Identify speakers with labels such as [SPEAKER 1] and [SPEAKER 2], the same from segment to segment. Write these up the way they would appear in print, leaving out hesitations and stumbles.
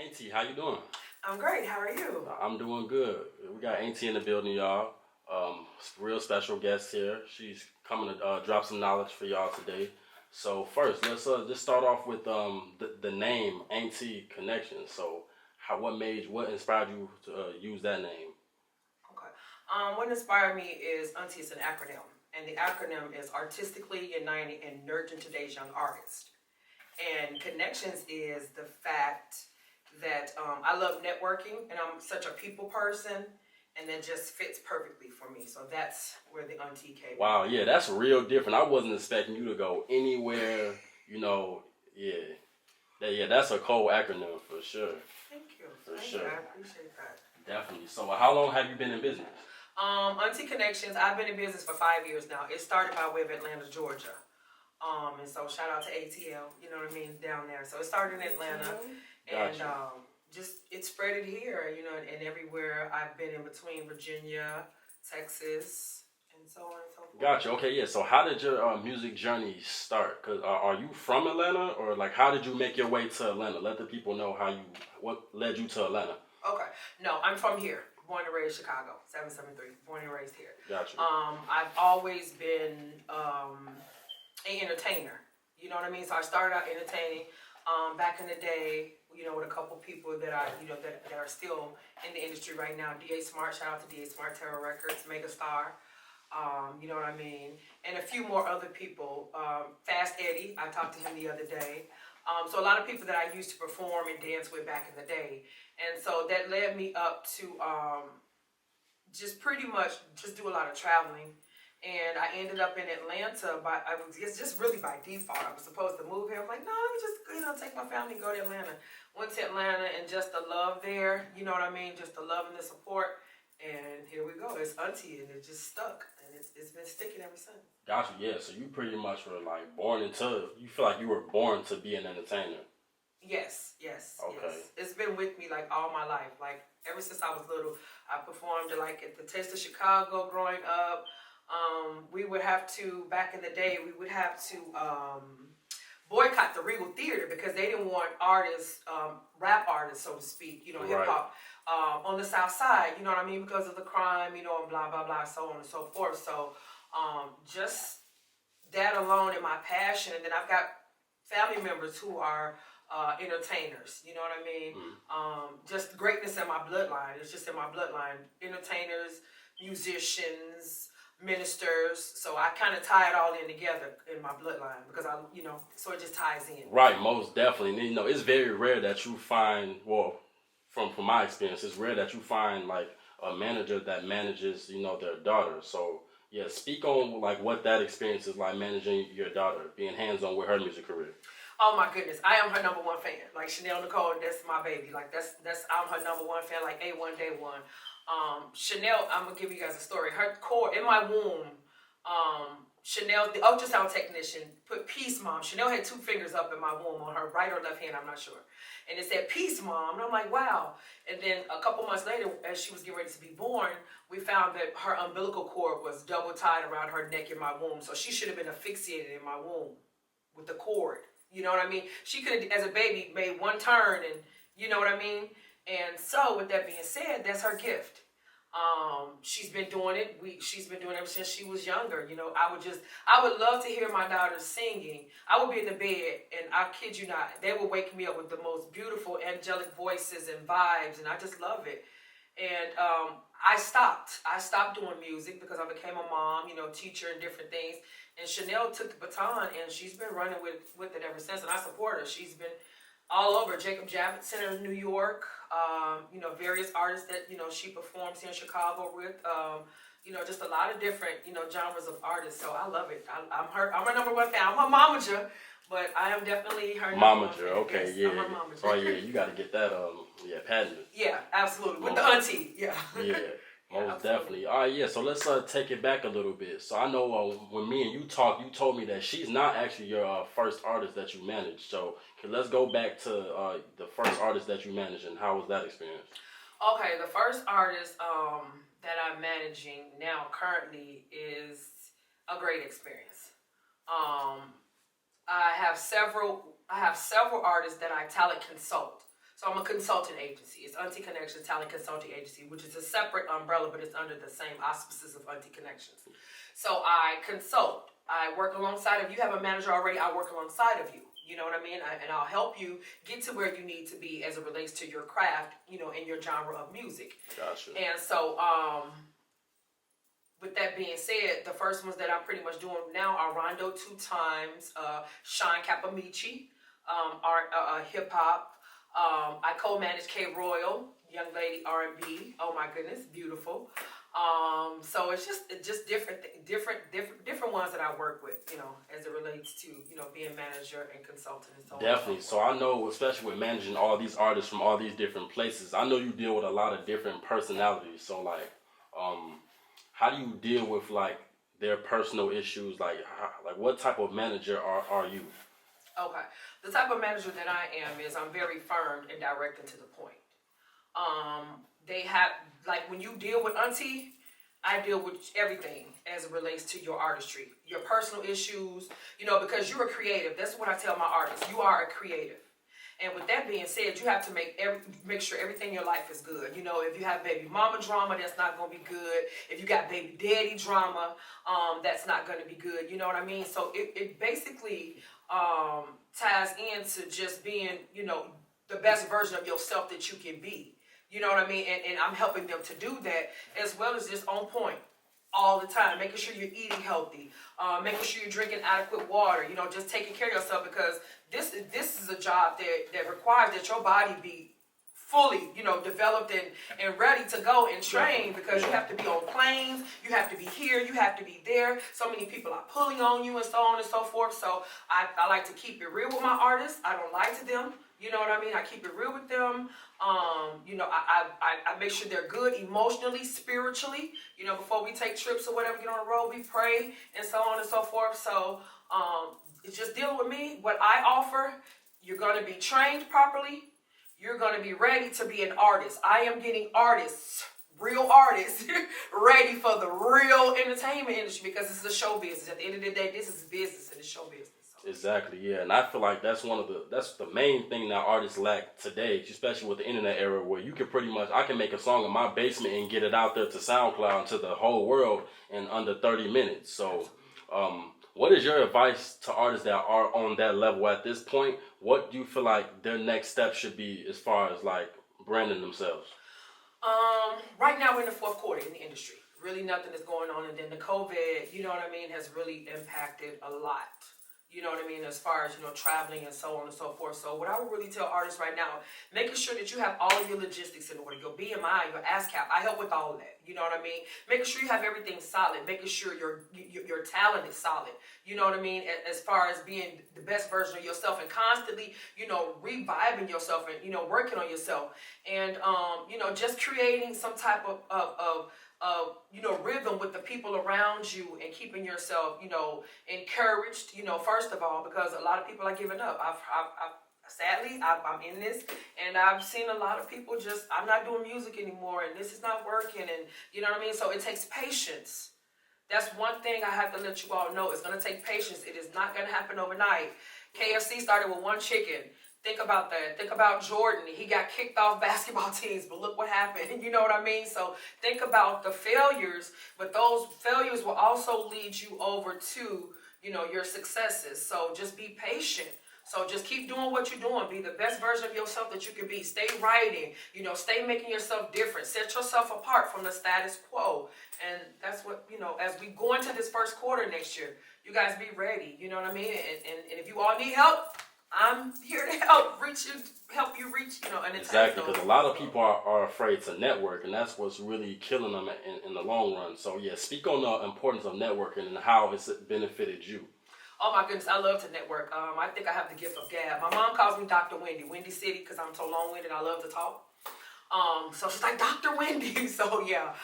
[SPEAKER 1] Aunty, how you doing?
[SPEAKER 2] I'm great. How are you?
[SPEAKER 1] I'm doing good. We got Aunty in the building, y'all. Real special guest here. She's coming to drop some knowledge for y'all today. So first, let's just start off with the name Aunty Connections. So, what inspired you to use that name?
[SPEAKER 2] Okay. What inspired me is Aunty is an acronym, and the acronym is Artistically Uniting and Nurturing Today's Young Artists. And Connections is the fact that I love networking, and I'm such a people person, and that just fits perfectly for me. So that's where the Aunty came.
[SPEAKER 1] Wow, yeah, that's real different. I wasn't expecting you to go anywhere. That's a cool acronym for sure.
[SPEAKER 2] Thank you.
[SPEAKER 1] For sure.
[SPEAKER 2] I appreciate that.
[SPEAKER 1] Definitely. So, how long have you been in business?
[SPEAKER 2] Aunty Connections, I've been in business for 5 years now. It started by way of Atlanta, Georgia. And so shout out to ATL, you know what I mean, down there. So it started in Atlanta, and just it spread it here, and everywhere. I've been in between Virginia, Texas, and so on and so forth.
[SPEAKER 1] Gotcha. Okay, yeah. So how did your music journey start? Cause are you from Atlanta, or like how did you make your way to Atlanta? Let the people know what led you to Atlanta.
[SPEAKER 2] Okay. No, I'm from here. Born and raised Chicago, 773. Born and raised here.
[SPEAKER 1] Gotcha.
[SPEAKER 2] I've always been an entertainer. You know what I mean? So I started out entertaining back in the day, with a couple people that that are still in the industry right now. D.A. Smart, shout out to D.A. Smart, Terror Records, Megastar. You know what I mean? And a few more other people. Fast Eddie, I talked to him the other day. So a lot of people that I used to perform and dance with back in the day. And so that led me up to just pretty much just do a lot of traveling. And I ended up in Atlanta just really by default. I was supposed to move here. I'm like, no, let me just take my family and go to Atlanta. Went to Atlanta, and just the love there, you know what I mean? Just the love and the support. And here we go. It's Aunty, and it just stuck. And it's been sticking ever since.
[SPEAKER 1] Gotcha, yeah. So you pretty much were like you feel like you were born to be an entertainer.
[SPEAKER 2] Yes.
[SPEAKER 1] Okay.
[SPEAKER 2] Yes. It's been with me like all my life. Like ever since I was little, I performed like at the Taste of Chicago growing up. We would have to, back in the day, boycott the Regal Theater because they didn't want artists, rap artists, so to speak, hip hop, on the South Side, you know what I mean, because of the crime, and blah, blah, blah, so on and so forth. So, just that alone and my passion. And then I've got family members who are entertainers, you know what I mean?
[SPEAKER 1] Mm-hmm.
[SPEAKER 2] Just greatness in my bloodline. It's just in my bloodline. Entertainers, musicians, ministers, so I kind of tie it all in together in my bloodline because so it just ties in.
[SPEAKER 1] Right, most definitely. And, it's very rare that you find, from my experience, it's rare that you find like a manager that manages, their daughter. So yeah, speak on like what that experience is like managing your daughter, being hands-on with her music career.
[SPEAKER 2] Oh my goodness, I am her number one fan. Like Chanel Nicole, that's my baby. Like I'm her number one fan. Like A1 Day One. Chanel, I'm gonna give you guys a story. Her core in my womb, Chanel, the ultrasound technician, put "Peace, Mom." Chanel had 2 fingers up in my womb on her right or left hand, I'm not sure. And it said "Peace, Mom," and I'm like, wow. And then a couple months later, as she was getting ready to be born, we found that her umbilical cord was double tied around her neck in my womb. So she should have been asphyxiated in my womb with the cord. You know what I mean? She could have, as a baby, made one turn, and you know what I mean? And so, with that being said, that's her gift. She's been doing it. She's been doing it ever since she was younger. I would love to hear my daughter singing. I would be in the bed, and I kid you not, they would wake me up with the most beautiful angelic voices and vibes, and I just love it. And I stopped doing music because I became a mom, teacher and different things. And Chanel took the baton, and she's been running with it ever since, and I support her. She's been all over Jacob Javits Center in New York, various artists that, she performs here in Chicago with, just a lot of different, genres of artists. So I love it. I'm her number one fan. I'm her momager, but I am definitely her number one fan.
[SPEAKER 1] Okay,
[SPEAKER 2] yes,
[SPEAKER 1] yeah.
[SPEAKER 2] I'm her momager.
[SPEAKER 1] Oh, yeah, you got to get that, patent.
[SPEAKER 2] Yeah, absolutely. With the Aunty, yeah.
[SPEAKER 1] Yeah. Most definitely. All right, yeah. So let's take it back a little bit. So I know when me and you talked, you told me that she's not actually your first artist that you managed. So let's go back to the first artist that you managed, and how was that experience?
[SPEAKER 2] Okay, the first artist that I'm managing now currently is a great experience. I have several artists that I talent consult. So I'm a consulting agency. It's Aunty Connections Talent Consulting Agency, which is a separate umbrella, but it's under the same auspices of Aunty Connections. So I consult. I work alongside of you. Have a manager already. I work alongside of you. You know what I mean? And I'll help you get to where you need to be as it relates to your craft, you know, in your genre of music.
[SPEAKER 1] Gotcha.
[SPEAKER 2] And so, with that being said, the first ones that I'm pretty much doing now are Rondo 2 Times, Sean Capamici, hip hop. I co-manage K Royal, young lady R&B. Oh my goodness, beautiful. So it's just different ones that I work with, you know, as it relates to, you know, being manager and consultant and so on.
[SPEAKER 1] Definitely. So I know, especially with managing all these artists from all these different places, I know you deal with a lot of different personalities. So like, how do you deal with like their personal issues? Like what type of manager are you?
[SPEAKER 2] Okay. The type of manager that I am is I'm very firm and direct and to the point. They have, like when you deal with Aunty, I deal with everything as it relates to your artistry, your personal issues, you know, because you're a creative. That's what I tell my artists. You are a creative. And with that being said, you have to make sure everything in your life is good. You know, if you have baby mama drama, that's not going to be good. If you got baby daddy drama, that's not going to be good. You know what I mean? So it basically ties into just being, you know, the best version of yourself that you can be. You know what I mean? And I'm helping them to do that, as well as just on point all the time, making sure you're eating healthy, making sure you're drinking adequate water, you know, just taking care of yourself, because this is a job that requires that your body be fully, you know, developed and ready to go and train, because you have to be on planes, you have to be here, you have to be there. So many people are pulling on you and so on and so forth. So I like to keep it real with my artists. I don't lie to them. You know what I mean? I keep it real with them. You know, I make sure they're good emotionally, spiritually. You know, before we take trips or whatever, get on the road, we pray and so on and so forth. So it's just dealing with me. What I offer, you're going to be trained properly. You're going to be ready to be an artist. I am getting artists, real artists, ready for the real entertainment industry, because this is a show business. At the end of the day, this is business and it's show business.
[SPEAKER 1] Exactly, yeah, and I feel like that's the main thing that artists lack today, especially with the internet era, where you can pretty much, I can make a song in my basement and get it out there to SoundCloud and to the whole world in under 30 minutes. So, what is your advice to artists that are on that level at this point? What do you feel like their next step should be as far as like branding themselves?
[SPEAKER 2] Right now we're in the fourth quarter in the industry. Really nothing is going on, and then the COVID, you know what I mean, has really impacted a lot. You know what I mean, as far as, you know, traveling and so on and so forth. So what I would really tell artists right now, making sure that you have all of your logistics in order, your BMI, your ASCAP. I help with all of that. You know what I mean? Making sure you have everything solid, making sure your talent is solid. You know what I mean? As far as being the best version of yourself, and constantly, you know, reviving yourself and, you know, working on yourself. And, you know, just creating some type of you know, rhythm with the people around you, and keeping yourself, you know, encouraged, you know, first of all, because a lot of people are giving up. Sadly, I'm in this, and I've seen a lot of people just, I'm not doing music anymore, and this is not working, and you know what I mean? So it takes patience. That's one thing I have to let you all know. It's going to take patience. It is not going to happen overnight. KFC started with one chicken. Think about that. Think about Jordan. He got kicked off basketball teams, but look what happened. You know what I mean? So think about the failures, but those failures will also lead you over to, you know, your successes. So just be patient. So just keep doing what you're doing. Be the best version of yourself that you can be. Stay writing. You know, stay making yourself different. Set yourself apart from the status quo. And that's what, you know, as we go into this first quarter next year, you guys be ready. You know what I mean? And if you all need help, I'm here to help you reach, you know, an
[SPEAKER 1] exactly, because a lot of people are afraid to network, and that's what's really killing them in the long run. So yeah, speak on the importance of networking and how it's benefited you.
[SPEAKER 2] Oh my goodness, I love to network. I think I have the gift of gab. My mom calls me Dr. Wendy, Windy City, because I'm so long-winded. I love to talk. So she's like, Dr. Wendy. So yeah,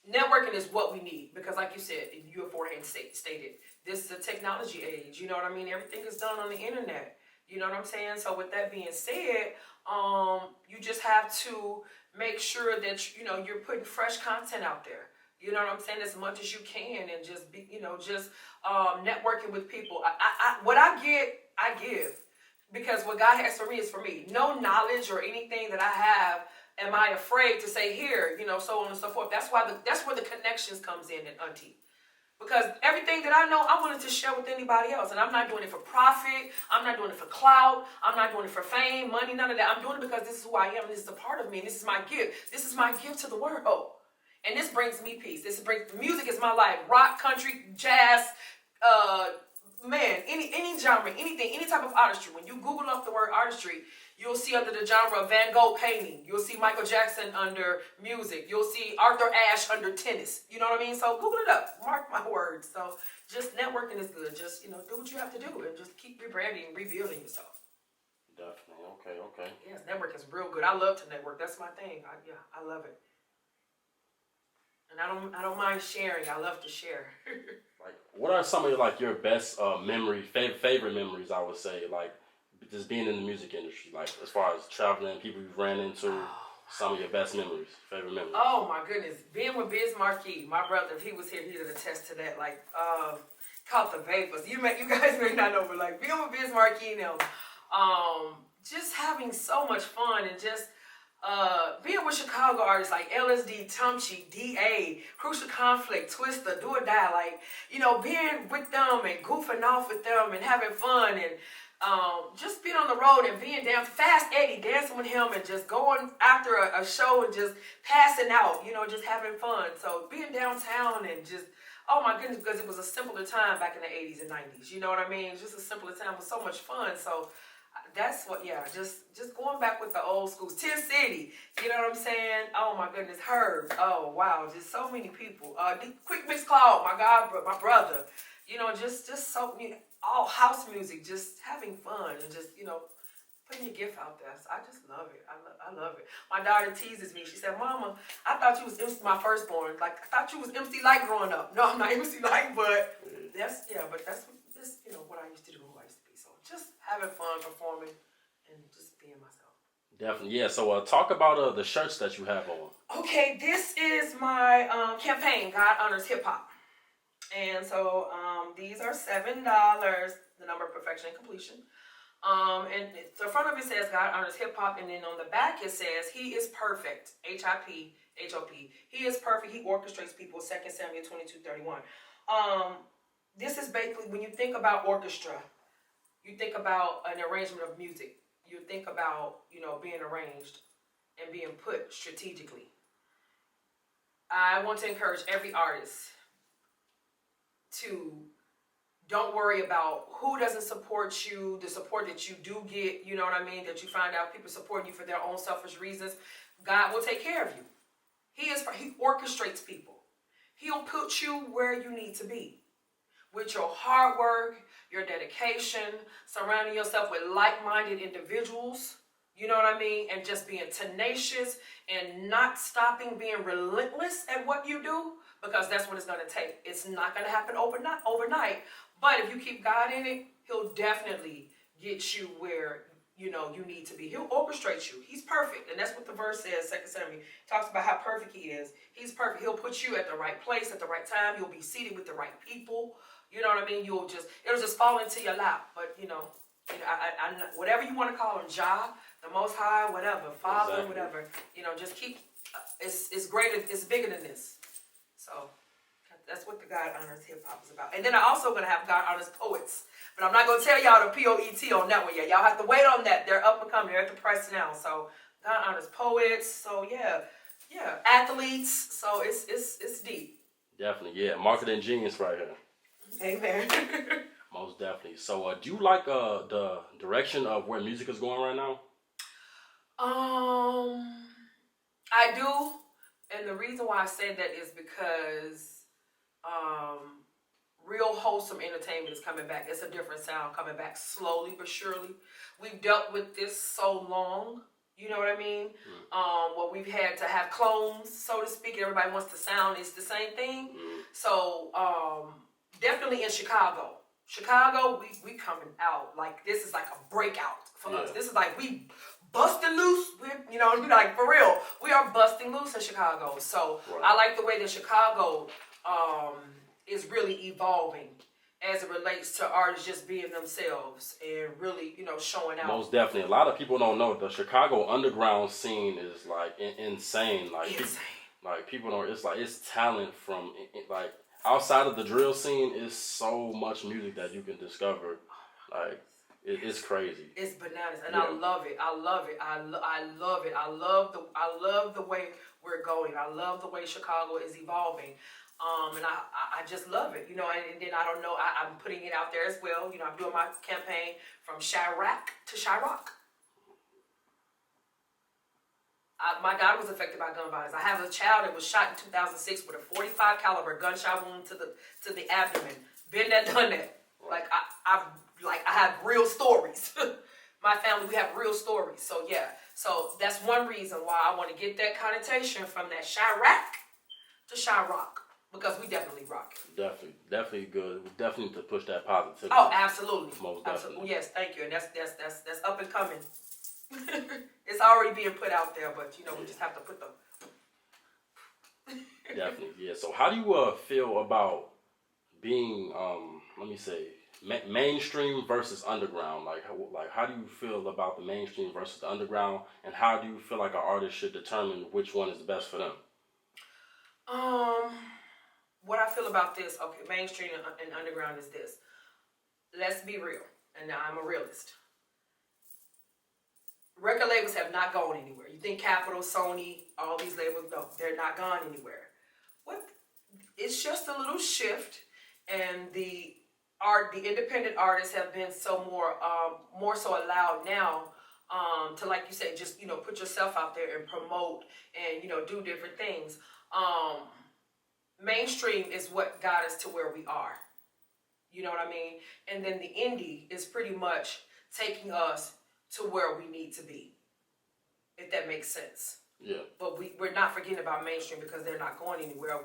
[SPEAKER 2] networking is what we need, because like you said, you beforehand stated, this is a technology age. You know what I mean? Everything is done on the internet. You know what I'm saying? So with that being said, you just have to make sure that, you know, you're putting fresh content out there. You know what I'm saying? As much as you can, and just be, you know, just networking with people. What I get, I give. Because what God has for me is for me. No knowledge or anything that I have am I afraid to say here, so on and so forth. That's where the connections comes in at Aunty. Because everything that I know, I'm willing to share with anybody else. And I'm not doing it for profit. I'm not doing it for clout. I'm not doing it for fame, money, none of that. I'm doing it because this is who I am. And this is a part of me. And this is my gift. This is my gift to the world. And this brings me peace. Music is my life. Rock, country, jazz, any genre, anything, any type of artistry. When you Google up the word artistry, you'll see under the genre of Van Gogh painting. You'll see Michael Jackson under music. You'll see Arthur Ashe under tennis. You know what I mean? So Google it up. Mark my words. So just networking is good. Just, do what you have to do and just keep rebranding, rebuilding yourself.
[SPEAKER 1] Definitely. Okay.
[SPEAKER 2] Yes, network is real good. I love to network. That's my thing. I love it. And I don't mind sharing. I love to share.
[SPEAKER 1] Like, what are some of your best favorite memories? I would say, like, just being in the music industry, like as far as traveling, people you've ran into, some of your best memories, favorite memories.
[SPEAKER 2] Oh my goodness, being with Biz Markie, my brother, if he was here, he would attest to that. Like, caught the vapors. You guys may not know, but like being with Biz Markie and them, just having so much fun and just being with Chicago artists like LSD, Tumchi, DA, Crucial Conflict, Twista, Do or Die, like, being with them and goofing off with them and having fun and just being on the road and being down, Fast Eddie, dancing with him and just going after a show and just passing out, just having fun. So being downtown and just, oh my goodness, because it was a simpler time back in the 80s and 90s, you know what I mean? Just a simpler time with so much fun. So that's what, just going back with the old schools. 10 City, you know what I'm saying? Oh my goodness, Herb, oh wow, just so many people. Quick Mix Claude, my brother, just so many, all house music, just having fun and just, putting your gift out there. So I just love it. I love it. My daughter teases me. She said, Mama, I thought you was MC, my firstborn. Like, I thought you was MC Light growing up. No, I'm not MC Light, but that's what I used to do, who I used to be. So just having fun, performing, and just being myself.
[SPEAKER 1] Definitely, yeah. So talk about the shirts that you have on.
[SPEAKER 2] Okay, this is my campaign, God Honors Hip Hop. And so these are $7, the number of perfection and completion. And the front of it says God Honors Hip Hop, and then on the back it says He is perfect, HIP, HOP. He is perfect. He orchestrates people, 2 Samuel 22:31. This is basically, when you think about orchestra, you think about an arrangement of music. You think about, being arranged and being put strategically. I want to encourage every artist to don't worry about who doesn't support you, the support that you do get, you know what I mean, that you find out people supporting you for their own selfish reasons. God will take care of you. He orchestrates people. He'll put you where you need to be. With your hard work, your dedication, surrounding yourself with like-minded individuals, you know what I mean, and just being tenacious and not stopping, being relentless at what you do, because that's what it's going to take. It's not going to happen overnight, but if you keep God in it, He'll definitely get you where you need to be. He'll orchestrate you. He's perfect, and that's what the verse says. 2 Samuel talks about how perfect He is. He's perfect. He'll put you at the right place at the right time. You'll be seated with the right people. You know what I mean? It'll just fall into your lap. But I whatever you want to call Him, Jah, the Most High, whatever, Father, exactly. Whatever. Just keep. It's greater. It's bigger than this. So that's what the God Honors Hip Hop is about. And then I'm also gonna have God Honors Poets, but I'm not gonna tell y'all the POET on that one yet. Y'all have to wait on that. They're up and coming. They're at the press now. So God Honors Poets. So yeah, athletes. So it's deep.
[SPEAKER 1] Definitely, yeah. Marketing genius right here.
[SPEAKER 2] Amen.
[SPEAKER 1] Most definitely. So do you like the direction of where music is going right now?
[SPEAKER 2] I do. And the reason why I say that is because real wholesome entertainment is coming back. It's a different sound coming back slowly but surely. We've dealt with this so long, you know what I mean? Well, we've had to have clones, so to speak. Everybody wants to sound it's the same thing. So definitely in Chicago. Chicago, we coming out. Like, this is like a breakout for us. This is like we busting loose. We're, like, for real. We are busting loose in Chicago. So I like the way that Chicago is really evolving. as it relates to artists just being themselves and really, showing out.
[SPEAKER 1] Most definitely. A lot of people don't know the Chicago underground scene is like insane.
[SPEAKER 2] Insane.
[SPEAKER 1] People don't. It's talent from like outside of the drill scene. Is so much music that you can discover. Like it's crazy.
[SPEAKER 2] It's bananas, and
[SPEAKER 1] Yeah.
[SPEAKER 2] I love it. I love it. I love it. I love the way we're going. I love the way Chicago is evolving. And I just love it, and then I don't know, I'm putting it out there as well. I'm doing my campaign from Chirac to Chirac. My daughter was affected by gun violence. I have a child that was shot in 2006 with a .45 caliber gunshot wound to the abdomen. Been there, done that. I have real stories. My family, we have real stories. So yeah, so that's one reason why I want to get that connotation from that Chirac to Chirac. Because we definitely rock it.
[SPEAKER 1] Definitely good. We definitely need to push that positivity.
[SPEAKER 2] Oh, absolutely.
[SPEAKER 1] Most definitely.
[SPEAKER 2] Absolutely. Yes, thank you. And that's up and coming. It's already being put out there, but we just have to put the.
[SPEAKER 1] Definitely, yeah. So, how do you feel about being, let me say, mainstream versus underground? Like how do you feel about the mainstream versus the underground, and how do you feel like an artist should determine which one is the best for them?
[SPEAKER 2] What I feel about this, okay, mainstream and underground is this. Let's be real, and now I'm a realist. Record labels have not gone anywhere. You think Capitol, Sony, all these labels, no, they're not gone anywhere. It's just a little shift, and the independent artists have been more so allowed now to, like you said, just put yourself out there and promote and do different things. Mainstream is what got us to where we are. You know what I mean? And then the indie is pretty much taking us to where we need to be, if that makes sense.
[SPEAKER 1] Yeah.
[SPEAKER 2] But we're not forgetting about mainstream because they're not going anywhere.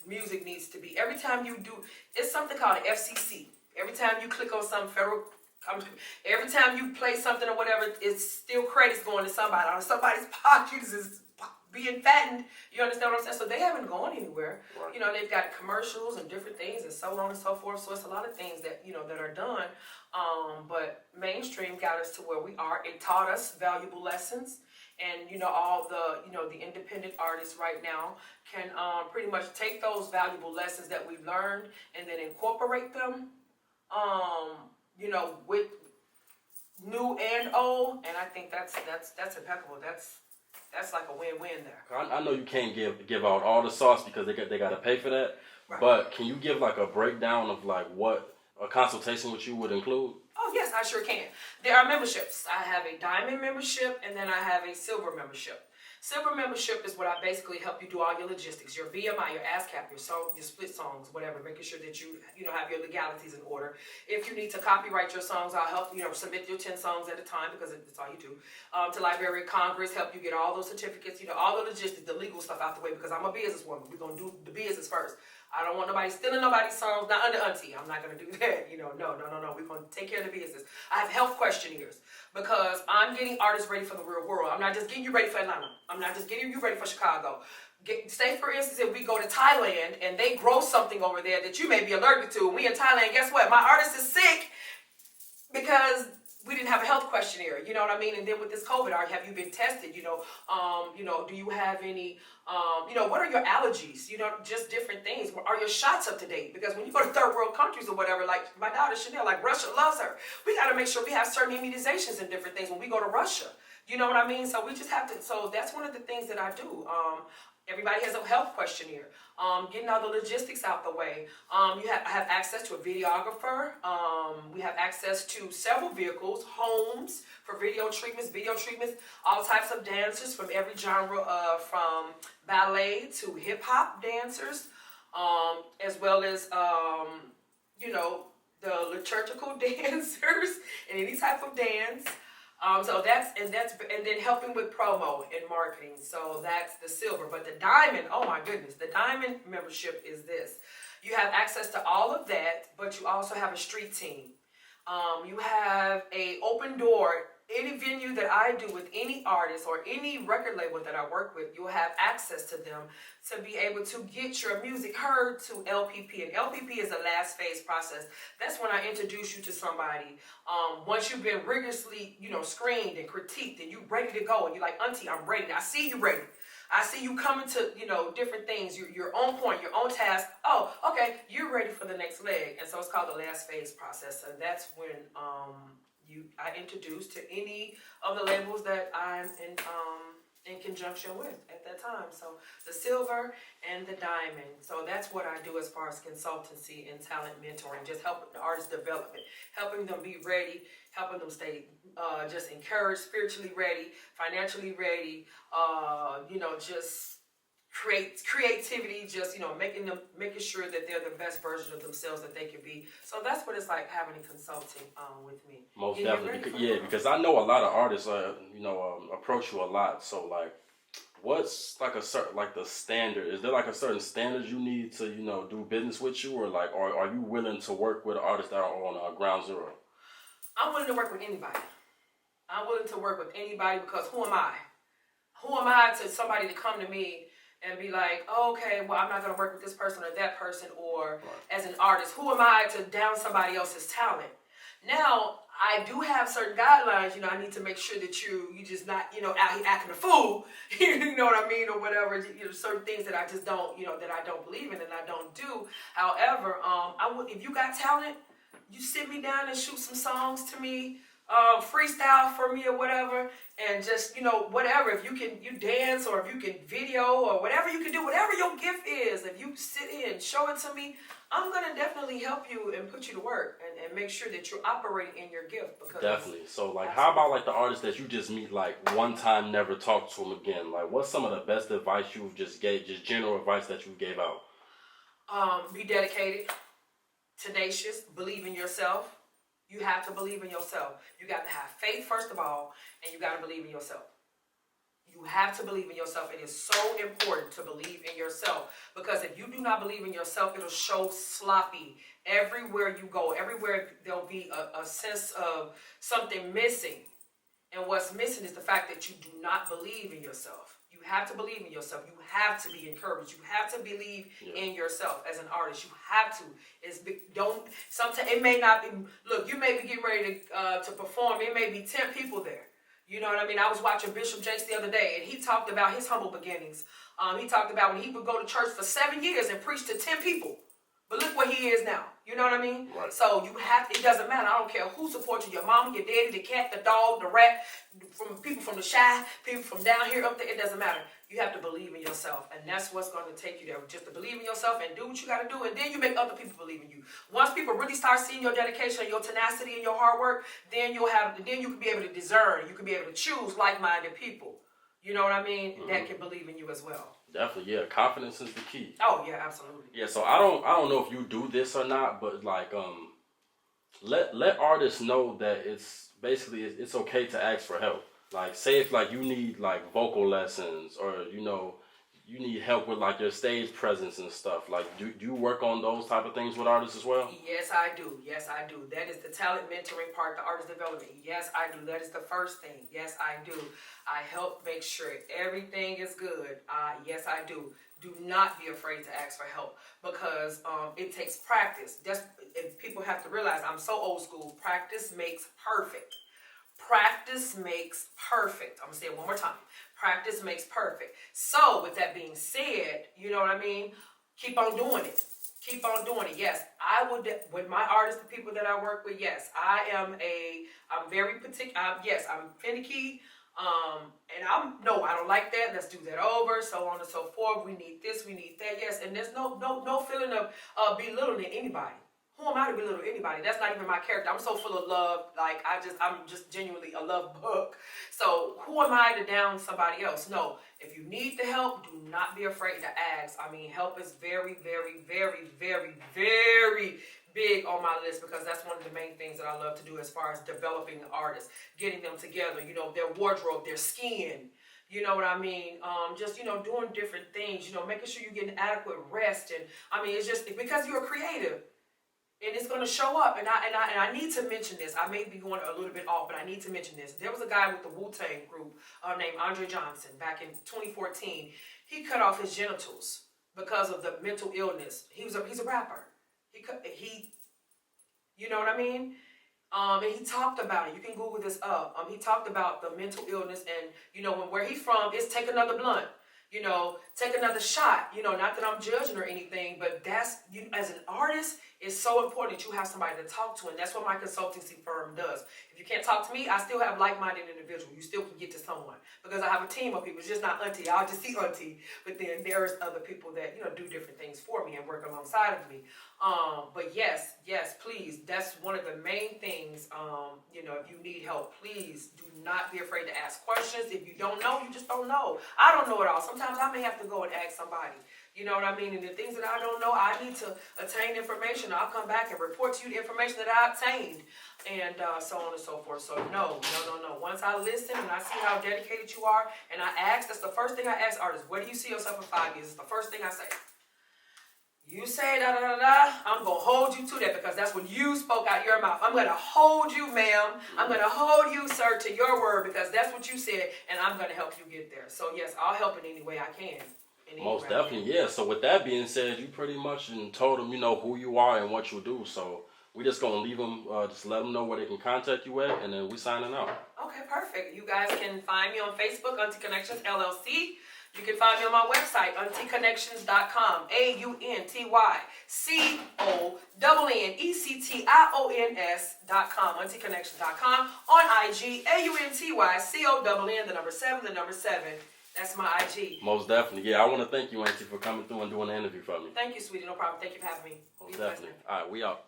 [SPEAKER 2] Music needs to be, every time you do, it's something called an FCC. Every time you click on some federal, every time you play something or whatever, it's still credits going to somebody. On somebody's pockets is being fattened. You understand what I'm saying? So they haven't gone anywhere.
[SPEAKER 1] Right.
[SPEAKER 2] They've got commercials and different things and so on and so forth. So it's a lot of things that, that are done. But mainstream got us to where we are. It taught us valuable lessons. And, all the independent artists right now can pretty much take those valuable lessons that we've learned and then incorporate them, with new and old. And I think that's impeccable. That's like a win-win there.
[SPEAKER 1] I know you can't give out all the sauce because they got to pay for that.
[SPEAKER 2] Right.
[SPEAKER 1] But can you give like a breakdown of like what a consultation with you would include?
[SPEAKER 2] Oh yes, I sure can. There are memberships. I have a diamond membership and then I have a silver membership. Silver membership is what I basically help you do all your logistics, your VMI, your ASCAP, your split songs, whatever, making sure that you have your legalities in order. If you need to copyright your songs, I'll help submit your 10 songs at a time because that's all you do. To Library of Congress, help you get all those certificates, all the logistics, the legal stuff out the way because I'm a businesswoman. We're gonna do the business first. I don't want nobody stealing nobody's songs, not under Aunty. I'm not going to do that. No. We're going to take care of the business. I have health questionnaires because I'm getting artists ready for the real world. I'm not just getting you ready for Atlanta. I'm not just getting you ready for Chicago. Say, for instance, if we go to Thailand and they grow something over there that you may be allergic to, and we in Thailand, guess what? My artist is sick because we didn't have a health questionnaire, you know what I mean? And then with this COVID, have you been tested? Do you have any, what are your allergies? Just different things. Are your shots up to date? Because when you go to third world countries or whatever, like my daughter Chanel, like Russia loves her. We got to make sure we have certain immunizations and different things when we go to Russia. You know what I mean? So we just have to, so that's one of the things that I do. Everybody has a health questionnaire. Getting all the logistics out the way. I have access to a videographer. We have access to several vehicles, homes for video treatments, all types of dancers from every genre, from ballet to hip hop dancers, as well as the liturgical dancers and any type of dance. And then helping with promo and marketing. So that's the silver. But the diamond, oh my goodness, the diamond membership is this. You have access to all of that, but you also have a street team. You have a open door any venue that I do with any artist or any record label that I work with, you'll have access to them to be able to get your music heard to LPP. And LPP is a last phase process. That's when I introduce you to somebody. Once you've been rigorously, screened and critiqued and you're ready to go and you're like, Auntie, I'm ready. I see you ready. I see you coming to, different things. You're on point, you're on task. Oh, okay, you're ready for the next leg. And so it's called the last phase process. And that's when I introduce to any of the labels that I'm in conjunction with at that time. So the silver and the diamond. So that's what I do as far as consultancy and talent mentoring, just helping the artist development, helping them be ready, helping them stay just encouraged, spiritually ready, financially ready, just creativity, just making sure that they're the best version of themselves that they can be. So that's what it's like having a consulting with me.
[SPEAKER 1] Most definitely, because I know a lot of artists, approach you a lot. So like, what's like a certain the standard? Is there like a certain standard you need to do business with you, or like, are you willing to work with artists that are on ground zero?
[SPEAKER 2] I'm willing to work with anybody. I'm willing to work with anybody because who am I? Who am I to somebody to come to me and be like, oh, okay, well, I'm not going to work with this person or that person, or as an artist, who am I to down somebody else's talent? Now, I do have certain guidelines, I need to make sure that you just not, out here acting a fool, you know what I mean, or whatever, certain things that I just don't, that I don't believe in and I don't do. However, if you got talent, you sit me down and shoot some songs to me, freestyle for me or whatever, and just whatever, if you dance or if you can video or whatever you can do, whatever your gift is, if you sit in, show it to me, I'm gonna definitely help you and put you to work and make sure that you're operating in your gift. Because
[SPEAKER 1] definitely. So like, how about like the artists that you just meet like one time, never talk to them again? Like, what's some of the best advice you've just gave, just general advice that you gave out?
[SPEAKER 2] Be dedicated, tenacious, believe in yourself. You have to believe in yourself. You got to have faith, first of all, and you got to believe in yourself. You have to believe in yourself. It is so important to believe in yourself, because if you do not believe in yourself, it'll show sloppy everywhere you go. Everywhere there'll be a sense of something missing. And what's missing is the fact that you do not believe in yourself. You have to believe in yourself. You have to be encouraged. You have to believe in yourself as an artist. You have to. Sometimes it may not be. Look, you may be getting ready to perform. It may be 10 people there. You know what I mean? I was watching Bishop Jakes the other day, and he talked about his humble beginnings. He talked about when he would go to church for 7 years and preach to 10 people. But look where he is now. You know what I mean?
[SPEAKER 1] Right.
[SPEAKER 2] So it doesn't matter. I don't care who supports you, your mama, your daddy, the cat, the dog, the rat, from people from the shy, people from down here, up there, it doesn't matter. You have to believe in yourself. And that's what's going to take you there. Just to believe in yourself and do what you got to do. And then you make other people believe in you. Once people really start seeing your dedication, your tenacity, and your hard work, then you can be able to discern. You can be able to choose like-minded people. You know what I mean? Mm-hmm. That can believe in you as well.
[SPEAKER 1] Definitely, yeah. Confidence is the key.
[SPEAKER 2] Oh yeah, absolutely.
[SPEAKER 1] Yeah, so I don't know if you do this or not, but like let artists know that it's basically it's okay to ask for help. Like, say if like you need like vocal lessons, or you need help with like your stage presence and stuff. Like, do you work on those type of things with artists as well?
[SPEAKER 2] Yes, I do. Yes, I do. That is the talent mentoring part, the artist development. Yes, I do. That is the first thing. Yes, I do. I help make sure everything is good. Yes, I do. Do not be afraid to ask for help, because it takes practice. And people have to realize, I'm so old school. Practice makes perfect. Practice makes perfect. I'm going to say it one more time. Practice makes perfect. So with that being said, you know what I mean? Keep on doing it. Keep on doing it. Yes, I would, with my artists, the people that I work with, yes, I'm very particular. Yes, I'm finicky. And I don't like that. Let's do that over, so on and so forth. We need this, we need that. Yes, and there's no feeling of belittling anybody. Who am I to belittle anybody? That's not even my character. I'm so full of love. Like, I'm just genuinely a love book. So who am I to down somebody else? No. If you need the help, do not be afraid to ask. I mean, help is very, very, very, very, very big on my list, because that's one of the main things that I love to do as far as developing the artists, getting them together, their wardrobe, their skin. You know what I mean? Just, doing different things, making sure you're getting adequate rest. And I mean, it's just because you're a creative. and it's gonna show up. And I need to mention this. I may be going a little bit off, but I need to mention this. There was a guy with the Wu-Tang group named Andre Johnson back in 2014. He cut off his genitals because of the mental illness. He's a rapper. He you know what I mean? And he talked about it. You can Google this up. He talked about the mental illness, and where he's from is take another blunt. Take another shot. Not that I'm judging or anything, but that's as an artist, it's so important that you have somebody to talk to, and that's what my consultancy firm does. If you can't talk to me, I still have like-minded individuals. You still can get to someone because I have a team of people. It's just not Auntie. I'll just see Auntie, but then there's other people that do different things for me and work alongside of me. But yes, please. That's one of the main things. If you need help, please do not be afraid to ask questions. If you don't know, you just don't know. I don't know it all. Sometimes I may have to go and ask somebody. You know what I mean? And the things that I don't know, I need to attain information. I'll come back and report to you the information that I obtained, and so on and so forth. So no. Once I listen and I see how dedicated you are, and I ask, that's the first thing I ask artists, where do you see yourself in 5 years? It's the first thing I say. You say da-da-da-da, I'm going to hold you to that because that's when you spoke out your mouth. I'm going to hold you, ma'am. I'm going to hold you, sir, to your word because that's what you said, and I'm going to help you get there. So, yes, I'll help in any way I can.
[SPEAKER 1] Most definitely, yeah. So with that being said, you pretty much told them, who you are and what you do. So we just going to leave them, just let them know where they can contact you at, and then we signing out.
[SPEAKER 2] Okay, perfect. You guys can find me on Facebook, Aunty Connections, LLC. You can find me on my website, auntykonnections.com, AUNTYCONNECTIONS.com, auntykonnections.com. On IG, AUNTYCONN, the number 7. That's my IG.
[SPEAKER 1] Most definitely. Yeah, I want to thank you, Auntie, for coming through and doing the interview for me.
[SPEAKER 2] Thank you, sweetie. No problem. Thank you for having me.
[SPEAKER 1] Most definitely. All right, we out.